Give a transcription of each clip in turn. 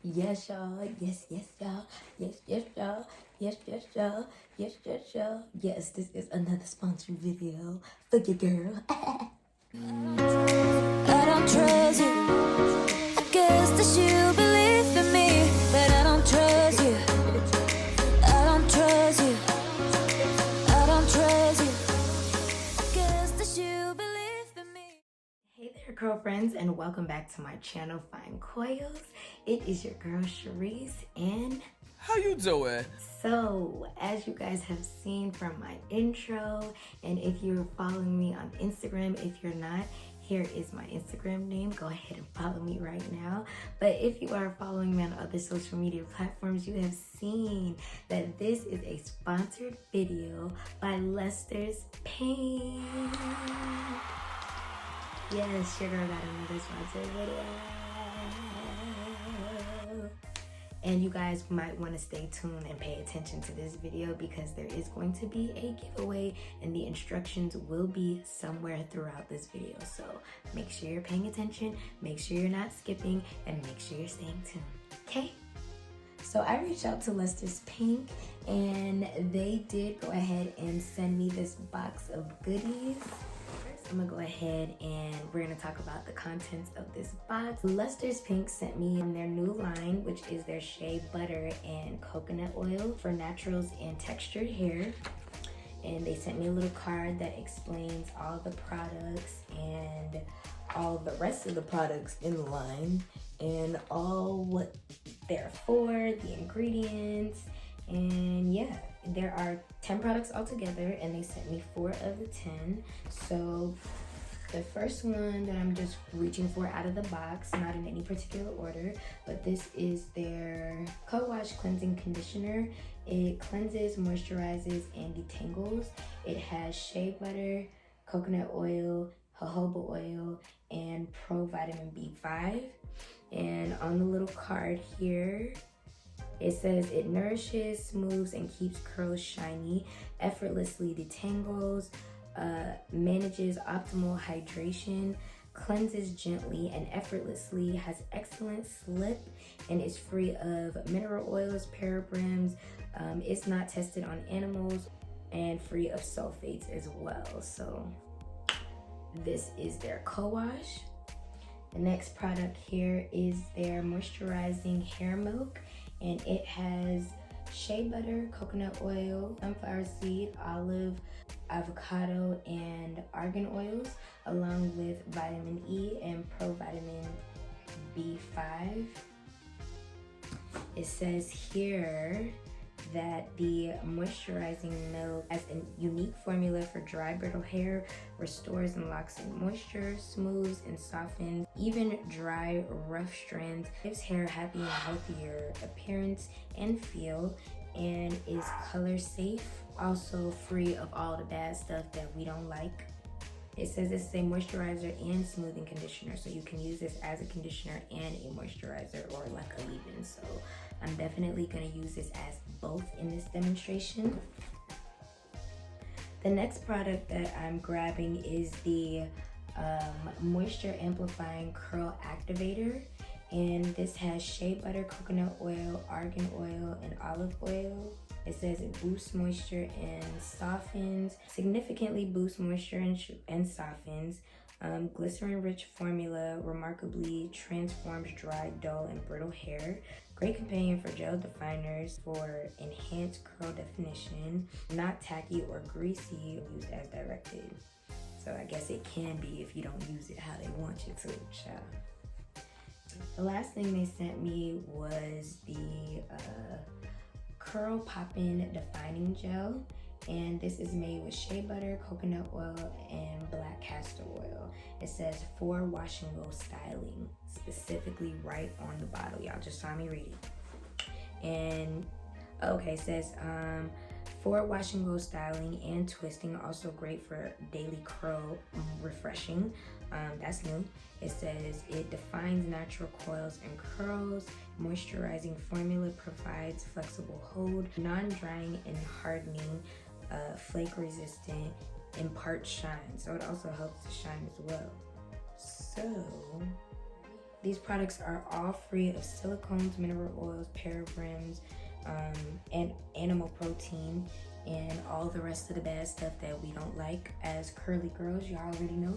Yes, y'all. Yes, yes, y'all. Yes, yes, y'all. Yes, yes, y'all. Yes, yes, y'all. Yes, this is another sponsored video for your girl. I don't trust you. I guess that you believe in me, but I don't trust you. I don't trust you. I don't trust you. I guess that you believe in me. Hey there, girlfriends, and welcome back to my channel, Find Coils. It is your girl, Sharice, and how you doing? so, as you guys have seen from my intro, and if you're following me on Instagram, if you're not, here is my Instagram name. Go ahead and follow me right now. But if you are following me on other social media platforms, you have seen that this is a sponsored video by Lester's Pink. Yes, your girl got another sponsored video. And you guys might want to stay tuned and pay attention to this video because there is going to be a giveaway and the instructions will be somewhere throughout this video. So make sure you're paying attention, make sure you're not skipping, and make sure you're staying tuned, okay? So I reached out to Lester's Pink and they did go ahead and send me this box of goodies. I'm gonna go ahead and we're gonna talk about the contents of this box. Lester's Pink sent me their new line, which is their shea butter and coconut oil for naturals and textured hair. And they sent me a little card that explains all the products and all the rest of the products in the line and all what they're for, the ingredients, and yeah, there are 10 products altogether and they sent me 4 of the 10. So the first one that I'm just reaching for out of the box, not in any particular order, but this is their Co-Wash Cleansing Conditioner. It cleanses, moisturizes, and detangles. It has shea butter, coconut oil, jojoba oil, and pro vitamin B5. And on the little card here, it says it nourishes, smooths, and keeps curls shiny, effortlessly detangles, manages optimal hydration, cleanses gently and effortlessly, has excellent slip, and is free of mineral oils, parabens, it's not tested on animals, and free of sulfates as well. So this is their co-wash. The next product here is their moisturizing hair milk, and it has shea butter, coconut oil, sunflower seed, olive, avocado, and argan oils, along with vitamin E and provitamin B5. It says here that the moisturizing milk has a unique formula for dry, brittle hair, restores and locks in moisture, smooths and softens even dry, rough strands, gives hair happy and healthier appearance and feel, and is color safe, also free of all the bad stuff that we don't like. It says this is a moisturizer and smoothing conditioner, so you can use this as a conditioner and a moisturizer, or like a leave-in. So I'm definitely gonna use this as both in this demonstration. The next product that I'm grabbing is the Moisture Amplifying Curl Activator. And this has shea butter, coconut oil, argan oil, and olive oil. It says it boosts moisture and softens, significantly boosts moisture and softens. Glycerin-rich formula remarkably transforms dry, dull, and brittle hair. Great companion for gel definers for enhanced curl definition. Not tacky or greasy, used as directed. So I guess it can be if you don't use it how they want you to, child. The last thing they sent me was the Curl Poppin Defining Gel, and this is made with shea butter, coconut oil, and black castor oil. It says for wash and go styling, specifically right on the bottle. Y'all just saw me read it. And okay, it says for wash and go styling and twisting, also great for daily curl refreshing. That's new. It says it defines natural coils and curls. Moisturizing formula provides flexible hold, non-drying and hardening, flake resistant, impart shine. So it also helps to shine as well. So These products are all free of silicones, mineral oils, parabens, and animal protein, and all the rest of the bad stuff that we don't like as curly girls, y'all already know.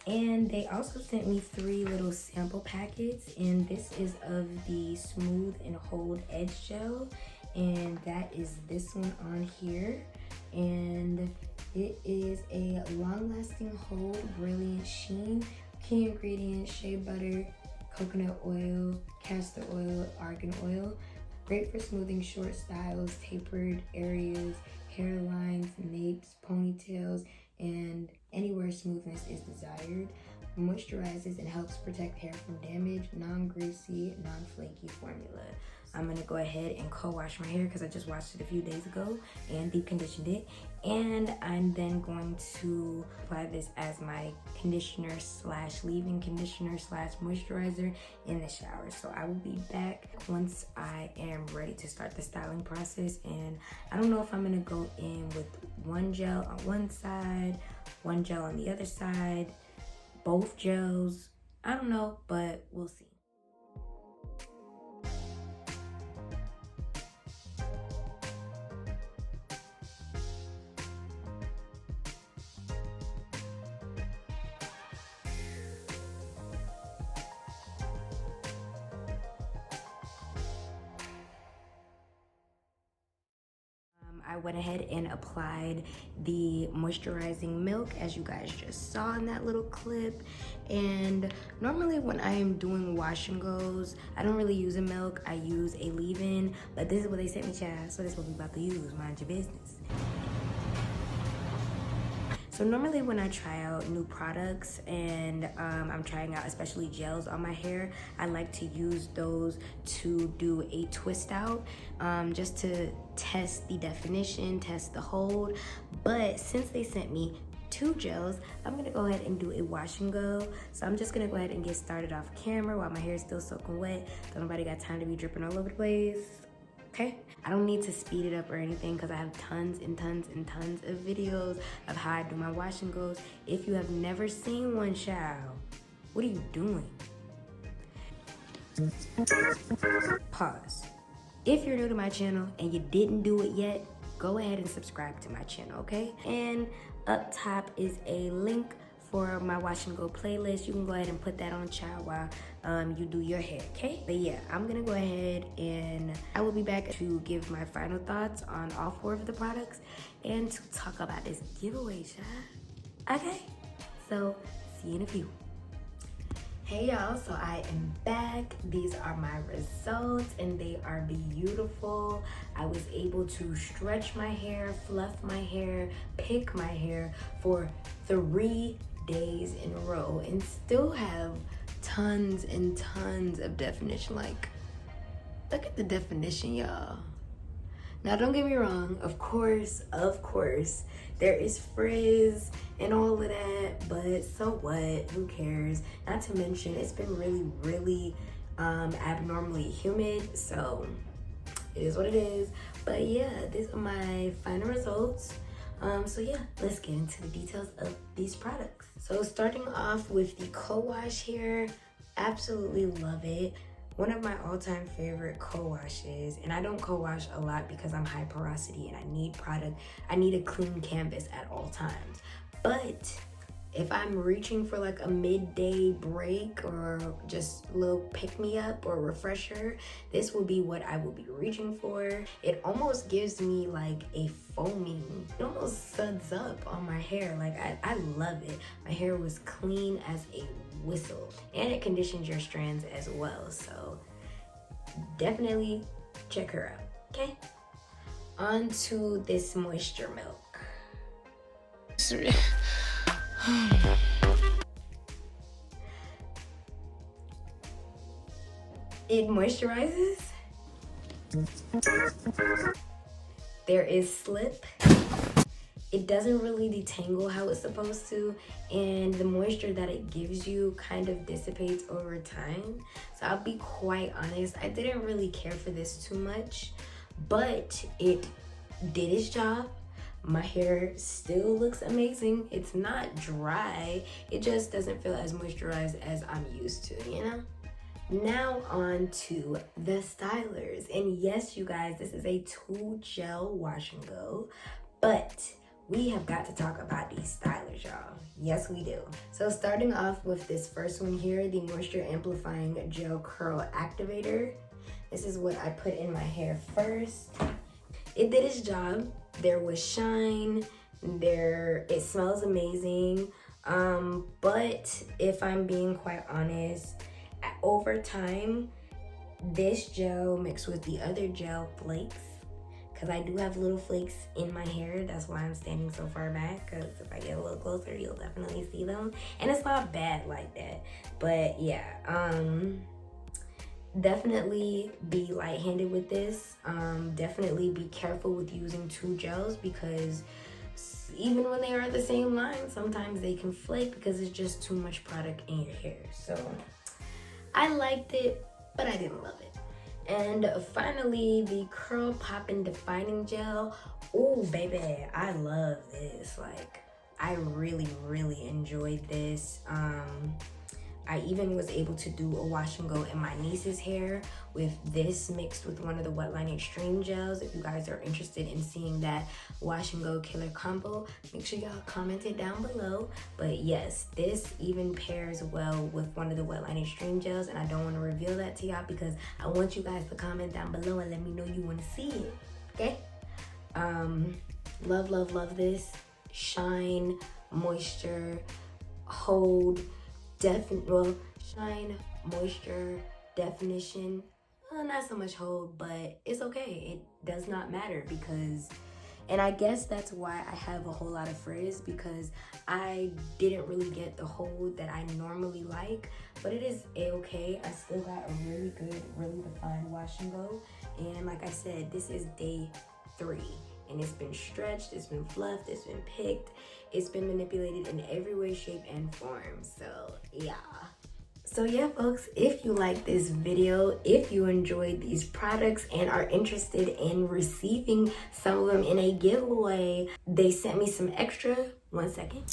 And they also sent me 3 little sample packets, and this is of the Smooth and Hold Edge Gel, and that is this one on here. And it is a long-lasting hold, brilliant sheen, key ingredients, shea butter, coconut oil, castor oil, argan oil. Great for smoothing short styles, tapered areas, hairlines, napes, ponytails, and anywhere smoothness is desired. Moisturizes and helps protect hair from damage. Non-greasy, non-flaky formula. I'm gonna go ahead and co-wash my hair because I just washed it a few days ago and deep conditioned it. And I'm then going to apply this as my conditioner slash leave-in conditioner slash moisturizer in the shower. So I will be back once I am ready to start the styling process. And I don't know if I'm gonna go in with one gel on one side, one gel on the other side, both gels. I don't know, but we'll see. I went ahead and applied the moisturizing milk, as you guys just saw in that little clip. And normally when I am doing wash and goes, I don't really use a milk, I use a leave-in, but this is what they sent me, child, so this is what we about to use. Mind your business. So normally when I try out new products and I'm trying out especially gels on my hair, I like to use those to do a twist out, just to test the definition, test the hold. But since they sent me 2 gels, I'm gonna go ahead and do a wash and go. So I'm just gonna go ahead and get started off camera while my hair is still soaking wet. Don't nobody got time to be dripping all over the place. Okay, I don't need to speed it up or anything because I have tons and tons and tons of videos of how I do my wash and goes. If you have never seen one, child, what are you doing? Pause. If you're new to my channel and you didn't do it yet, go ahead and subscribe to my channel, okay? And up top is a link for my wash and go playlist. You can go ahead and put that on, child, while you do your hair, okay? But yeah, I'm gonna go ahead and I will be back to give my final thoughts on all 4 of the products and to talk about this giveaway, child. Okay, so see you in a few. Hey y'all, so I am back. These are my results and they are beautiful. I was able to stretch my hair, fluff my hair, pick my hair for 3 days in a row and still have tons and tons of definition. Like, look at the definition, y'all. Now don't get me wrong, of course there is frizz and all of that, but so what, who cares? Not to mention it's been really abnormally humid, so it is what it is. But yeah, these are my final results. So yeah, let's get into the details of these products. So starting off with the co-wash here, absolutely love it. One of my all-time favorite co-washes, and I don't co-wash a lot because I'm high porosity and I need a clean canvas at all times. But if I'm reaching for like a midday break or just a little pick-me-up or refresher, this will be what I will be reaching for. It almost gives me like a foaming, it almost suds up on my hair. Like I love it. My hair was clean as a whistle, and it conditions your strands as well. So definitely check her out, okay? On to this moisture milk. It moisturizes. There is slip. It doesn't really detangle how it's supposed to, and the moisture that it gives you kind of dissipates over time. So I'll be quite honest, I didn't really care for this too much, but it did its job. My hair still looks amazing. It's not dry. It just doesn't feel as moisturized as I'm used to, you know? Now on to the stylers. And yes, you guys, this is a 2 gel wash and go, but we have got to talk about these stylers, y'all. Yes, we do. So starting off with this first one here, the Moisture Amplifying Gel Curl Activator. This is what I put in my hair first. It did its job. There was shine, it smells amazing. But if I'm being quite honest, over time, this gel mixed with the other gel flakes, because I do have little flakes in my hair. That's why I'm standing so far back, because if I get a little closer, you'll definitely see them. And it's not bad like that. But yeah, definitely be light-handed with this. Definitely be careful with using 2 gels, because even when they are the same line, sometimes they can flake because it's just too much product in your hair. So I liked it, but I didn't love it. And finally, the Curl Poppin Defining Gel. Oh baby, I love this. Like, I really enjoyed this. I even was able to do a wash and go in my niece's hair with this mixed with one of the Wetline Extreme gels. If you guys are interested in seeing that wash and go killer combo, make sure y'all comment it down below. But yes, this even pairs well with one of the Wetline Extreme gels, and I don't want to reveal that to y'all because I want you guys to comment down below and let me know you want to see it, okay? Love this. Shine, moisture, hold, well, shine, moisture, definition, not so much hold, but it's okay. It does not matter because, and I guess that's why I have a whole lot of frizz, because I didn't really get the hold that I normally like, but it is a-okay. I still got a really good, really defined wash and go. And like I said, this is day 3. And it's been stretched, it's been fluffed, it's been picked, it's been manipulated in every way, shape, and form. So yeah. So yeah, folks, if you like this video, if you enjoyed these products and are interested in receiving some of them in a giveaway, they sent me some extra. 1 second.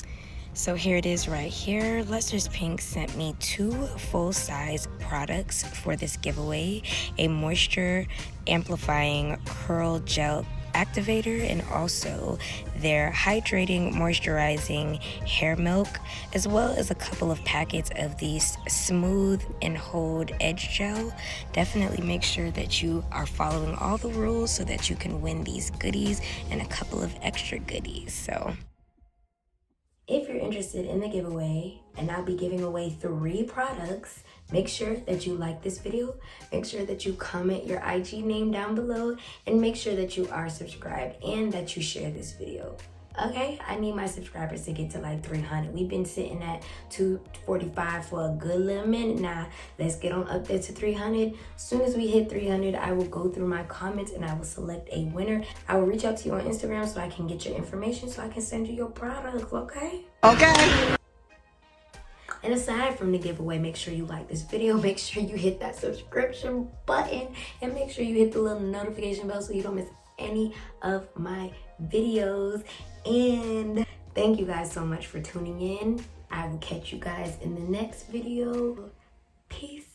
So here it is right here. Luster's Pink sent me 2 full-size products for this giveaway: a Moisture Amplifying Curl Gel Activator, and also their Hydrating Moisturizing Hair Milk, as well as a couple of packets of these Smooth and Hold Edge Gel. Definitely make sure that you are following all the rules so that you can win these goodies and a couple of extra goodies. So if you're interested in the giveaway, and I'll be giving away 3 products, make sure that you like this video, make sure that you comment your IG name down below, and make sure that you are subscribed and that you share this video. Okay, I need my subscribers to get to like 300. We've been sitting at 245 for a good little minute now. Let's get on up there to 300. As soon as we hit 300, I will go through my comments and I will select a winner. I will reach out to you on Instagram so I can get your information so I can send you your products, okay? Okay. And aside from the giveaway, make sure you like this video, make sure you hit that subscription button, and make sure you hit the little notification bell so you don't miss any of my videos. And thank you guys so much for tuning in. I will catch you guys in the next video. Peace.